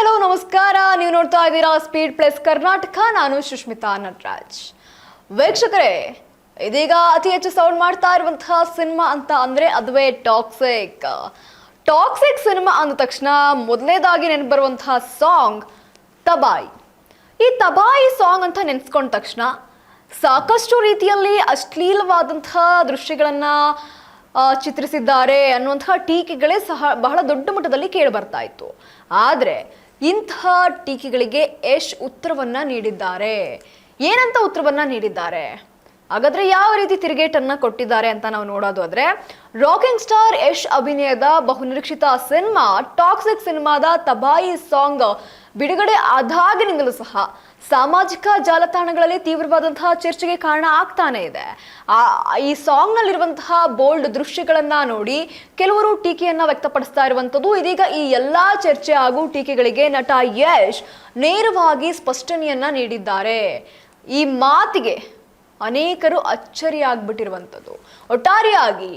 Hello ನಮಸ್ಕಾರ. ನೀವು ನೋಡ್ತಾ ಇದ್ದೀರಾ ಸ್ಪೀಡ್ ಪ್ಲಸ್ ಕರ್ನಾಟಕ. ನಾನು ಸುಷ್ಮಿತಾ ನಟರಾಜ್. ವೀಕ್ಷಕರೇ, ಇದೀಗ ಅತಿ ಹೆಚ್ಚು ಸೌಂಡ್ ಮಾಡ್ತಾ ಇರುವಂತಹ ಸಿನಿಮಾ ಅಂತ ಅಂದ್ರೆ ಅದುವೇ ಟಾಕ್ಸಿಕ್. ಟಾಕ್ಸಿಕ್ ಸಿನಿಮಾ ಅಂದ ತಕ್ಷಣ ಮೊದಲನೇದಾಗಿ ನೆನಪು ಬರುವಂತಹ ಸಾಂಗ್ ತಬಾಯಿ. ಈ ತಬಾಯಿ ಸಾಂಗ್ ಅಂತ ನೆನೆಸ್ಕೊಂಡ ತಕ್ಷಣ ಸಾಕಷ್ಟು ರೀತಿಯಲ್ಲಿ ಅಶ್ಲೀಲವಾದಂತಹ ದೃಶ್ಯಗಳನ್ನ ಚಿತ್ರಿಸಿದ್ದಾರೆ ಅನ್ನುವಂತಹ ಟೀಕೆಗಳೇ ಸಹ ಬಹಳ ದೊಡ್ಡ ಮಟ್ಟದಲ್ಲಿ ಕೇಳಿ ಬರ್ತಾ ಇತ್ತು. ಆದರೆ ಇಂತಹ ಟೀಕೆಗಳಿಗೆ ಯಶ್ ಉತ್ತರವನ್ನ ನೀಡಿದ್ದಾರೆ. ಏನಂತ ಉತ್ತರವನ್ನ ನೀಡಿದ್ದಾರೆ? ಹಾಗಾದ್ರೆ ಯಾವ ರೀತಿ ತಿರುಗೇಟನ್ನ ಕೊಟ್ಟಿದ್ದಾರೆ ಅಂತ ನಾವು ನೋಡೋದಾದ್ರೆ, ರಾಕಿಂಗ್ ಸ್ಟಾರ್ ಯಶ್ ಅಭಿನಯದ ಬಹುನಿರೀಕ್ಷಿತ ಸಿನಿಮಾ ಟಾಕ್ಸಿಕ್ ಸಿನಿಮಾದ ತಬಾಯಿ ಸಾಂಗ್ ಬಿಡುಗಡೆ ಆದಾಗಿನಿಂದಲೂ ಸಹ ಸಾಮಾಜಿಕ ಜಾಲತಾಣಗಳಲ್ಲಿ ತೀವ್ರವಾದಂತಹ ಚರ್ಚೆಗೆ ಕಾರಣ ಆಗ್ತಾನೆ ಇದೆ. ಈ ಸಾಂಗ್ ನಲ್ಲಿರುವಂತಹ ಬೋಲ್ಡ್ ದೃಶ್ಯಗಳನ್ನ ನೋಡಿ ಕೆಲವರು ಟೀಕೆಯನ್ನ ವ್ಯಕ್ತಪಡಿಸ್ತಾ ಇರುವಂತದ್ದು. ಇದೀಗ ಈ ಎಲ್ಲಾ ಚರ್ಚೆ ಹಾಗೂ ಟೀಕೆಗಳಿಗೆ ನಟ ಯಶ್ ನೇರವಾಗಿ ಸ್ಪಷ್ಟನೆಯನ್ನ ನೀಡಿದ್ದಾರೆ. ಈ ಮಾತಿಗೆ ಅನೇಕರು ಅಚ್ಚರಿಯಾಗ್ಬಿಟ್ಟಿರುವಂಥದ್ದು. ಒಟ್ಟಾರೆಯಾಗಿ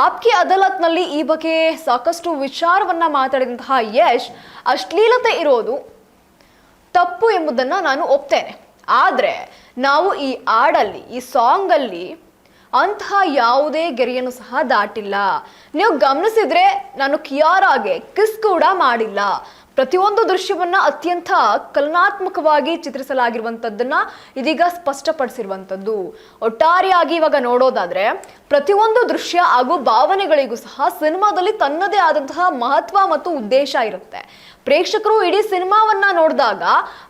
ಆಪ್ಕಿ ಅದಾಲತ್ನಲ್ಲಿ ಈ ಬಗ್ಗೆ ಸಾಕಷ್ಟು ವಿಚಾರವನ್ನ ಮಾತಾಡಿದಂತಹ ಯಶ್, ಅಶ್ಲೀಲತೆ ಇರೋದು ತಪ್ಪು ಎಂಬುದನ್ನ ನಾನು ಒಪ್ತೇನೆ, ಆದ್ರೆ ನಾವು ಈ ಹಾಡಲ್ಲಿ, ಈ ಸಾಂಗ್ ಅಲ್ಲಿ ಅಂತಹ ಯಾವುದೇ ಗೆರೆಯನ್ನು ಸಹ ದಾಟಿಲ್ಲ. ನೀವು ಗಮನಿಸಿದ್ರೆ ನಾನು ಕಿಯಾರಾಗೆ ಕಿಸ್ ಕೂಡ ಮಾಡಿಲ್ಲ. ಪ್ರತಿಯೊಂದು ದೃಶ್ಯವನ್ನ ಅತ್ಯಂತ ಕಲನಾತ್ಮಕವಾಗಿ ಚಿತ್ರಿಸಲಾಗಿರುವಂಥದ್ದನ್ನ ಇದೀಗ ಸ್ಪಷ್ಟಪಡಿಸಿರುವಂಥದ್ದು. ಒಟ್ಟಾರೆಯಾಗಿ ಇವಾಗ ನೋಡೋದಾದ್ರೆ ಪ್ರತಿಯೊಂದು ದೃಶ್ಯ ಹಾಗೂ ಭಾವನೆಗಳಿಗೂ ಸಹ ಸಿನಿಮಾದಲ್ಲಿ ತನ್ನದೇ ಆದಂತಹ ಮಹತ್ವ ಮತ್ತು ಉದ್ದೇಶ ಇರುತ್ತೆ. ಪ್ರೇಕ್ಷಕರು ಇಡೀ ಸಿನಿಮಾವನ್ನ ನೋಡಿದಾಗ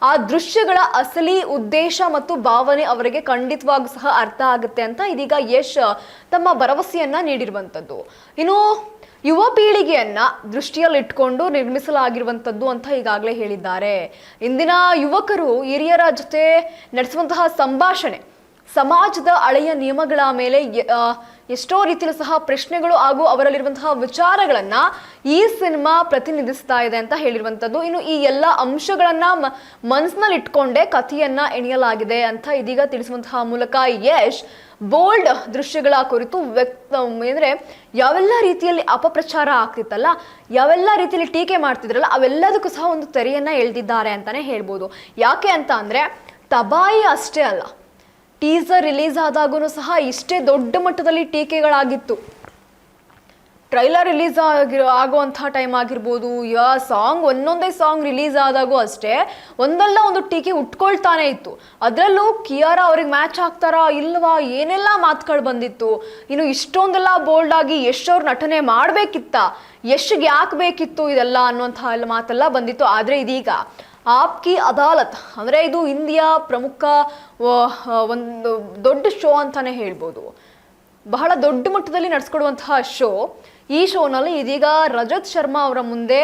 ಆ ದೃಶ್ಯಗಳ ಅಸಲಿ ಉದ್ದೇಶ ಮತ್ತು ಭಾವನೆ ಅವರಿಗೆ ಖಂಡಿತವಾಗೂ ಸಹ ಅರ್ಥ ಆಗುತ್ತೆ ಅಂತ ಇದೀಗ ಯಶ್ ತಮ್ಮ ಭರವಸೆಯನ್ನ ನೀಡಿರುವಂಥದ್ದು. ಇನ್ನು ಯುವ ಪೀಳಿಗೆಯನ್ನ ದೃಷ್ಟಿಯಲ್ಲಿಟ್ಕೊಂಡು ನಿರ್ಮಿಸಲಾಗಿರುವಂಥದ್ದು ಅಂತ ಈಗಾಗಲೇ ಹೇಳಿದ್ದಾರೆ. ಇಂದಿನ ಯುವಕರು ಹಿರಿಯರ ಜೊತೆ ನಡೆಸುವಂತಹ ಸಂಭಾಷಣೆ ಸಮಾಜದ ಹಳೆಯ ನಿಯಮಗಳ ಮೇಲೆ ಎಷ್ಟೋ ರೀತಿಯಲ್ಲೂ ಸಹ ಪ್ರಶ್ನೆಗಳು ಹಾಗೂ ಅವರಲ್ಲಿರುವಂತಹ ವಿಚಾರಗಳನ್ನ ಈ ಸಿನಿಮಾ ಪ್ರತಿನಿಧಿಸ್ತಾ ಇದೆ ಅಂತ ಹೇಳಿರುವಂಥದ್ದು. ಇನ್ನು ಈ ಎಲ್ಲ ಅಂಶಗಳನ್ನ ಮನಸ್ಸಿನಲ್ಲಿ ಇಟ್ಕೊಂಡೇ ಕಥೆಯನ್ನ ಎಣಿಯಲಾಗಿದೆ ಅಂತ ಇದೀಗ ತಿಳಿಸುವಂತಹ ಮೂಲಕ ಯಶ್ ಬೋಲ್ಡ್ ದೃಶ್ಯಗಳ ಕುರಿತು ಅಂದ್ರೆ ಯಾವೆಲ್ಲ ರೀತಿಯಲ್ಲಿ ಅಪಪ್ರಚಾರ ಆಗ್ತಿತ್ತಲ್ಲ, ಯಾವೆಲ್ಲ ರೀತಿಯಲ್ಲಿ ಟೀಕೆ ಮಾಡ್ತಿದ್ರಲ್ಲ, ಅವೆಲ್ಲದಕ್ಕೂ ಸಹ ಒಂದು ತೆರೆಯನ್ನ ಎಳೆದಿದ್ದಾರೆ ಅಂತಾನೆ ಹೇಳ್ಬೋದು. ಯಾಕೆ ಅಂತ ಅಂದ್ರೆ ತಬಾಯಿ ಅಷ್ಟೇ ಅಲ್ಲ, ಟೀಸರ್ ರಿಲೀಸ್ ಆದಾಗೂ ಸಹ ಇಷ್ಟೇ ದೊಡ್ಡ ಮಟ್ಟದಲ್ಲಿ ಟೀಕೆಗಳಾಗಿತ್ತು. ಟ್ರೈಲರ್ ರಿಲೀಸ್ ಆಗುವಂತಹ ಟೈಮ್ ಆಗಿರ್ಬೋದು, ಸಾಂಗ್ ಒಂದೊಂದೇ ಸಾಂಗ್ ರಿಲೀಸ್ ಆದಾಗೂ ಅಷ್ಟೇ ಒಂದಲ್ಲ ಒಂದು ಟೀಕೆ ಉಟ್ಕೊಳ್ತಾನೆ ಇತ್ತು. ಅದರಲ್ಲೂ ಕಿಯಾರಾ ಅವ್ರಿಗೆ ಮ್ಯಾಚ್ ಆಗ್ತಾರಾ ಇಲ್ವಾ, ಏನೆಲ್ಲ ಮಾತುಗಳು ಬಂದಿತ್ತು. ಇನ್ನು ಇಷ್ಟೊಂದೆಲ್ಲ ಬೋಲ್ಡ್ ಆಗಿ ಯಶ್ ಅವ್ರ ನಟನೆ ಮಾಡ್ಬೇಕಿತ್ತ, ಯಶ್ಗೆ ಯಾಕೆ ಬೇಕಿತ್ತು ಇದೆಲ್ಲ ಅನ್ನುವಂತಹ ಎಲ್ಲ ಮಾತೆಲ್ಲ ಬಂದಿತ್ತು. ಆದ್ರೆ ಇದೀಗ ಆಪ್ಕಿ ಅದಾಲತ್ ಅಂದ್ರೆ ಇದು ಇಂಡಿಯಾ ಪ್ರಮುಖ ಒಂದು ದೊಡ್ಡ ಶೋ ಅಂತಾನೆ ಹೇಳ್ಬೋದು. ಬಹಳ ದೊಡ್ಡ ಮಟ್ಟದಲ್ಲಿ ನಡೆಸ್ಕೊಡುವಂತಹ ಶೋ. ಈ ಶೋನಲ್ಲಿ ಇದೀಗ ರಜತ್ ಶರ್ಮಾ ಅವರ ಮುಂದೆ,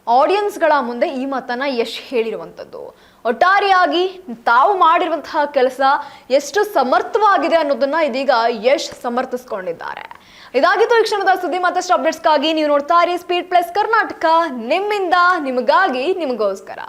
ಆಡಿಯನ್ಸ್ಗಳ ಮುಂದೆ ಈ ಮಾತನ್ನ ಯಶ್ ಹೇಳಿರುವಂಥದ್ದು. ಒಟ್ಟಾರೆಯಾಗಿ ತಾವು ಮಾಡಿರುವಂತಹ ಕೆಲಸ ಎಷ್ಟು ಸಮರ್ಥವಾಗಿದೆ ಅನ್ನೋದನ್ನ ಇದೀಗ ಯಶ್ ಸಮರ್ಥಿಸ್ಕೊಂಡಿದ್ದಾರೆ. ಇದಾಗಿತ್ತು ಈ ಕ್ಷಣದ ಸುದ್ದಿ. ಮತ್ತಷ್ಟು ಅಪ್ಡೇಟ್ಸ್ಗಾಗಿ ನೀವು ನೋಡ್ತಾ ಇರಿ ಸ್ಪೀಡ್ ಪ್ಲಸ್ ಕರ್ನಾಟಕ, ನಿಮ್ಮಿಂದ ನಿಮಗಾಗಿ ನಿಮಗೋಸ್ಕರ.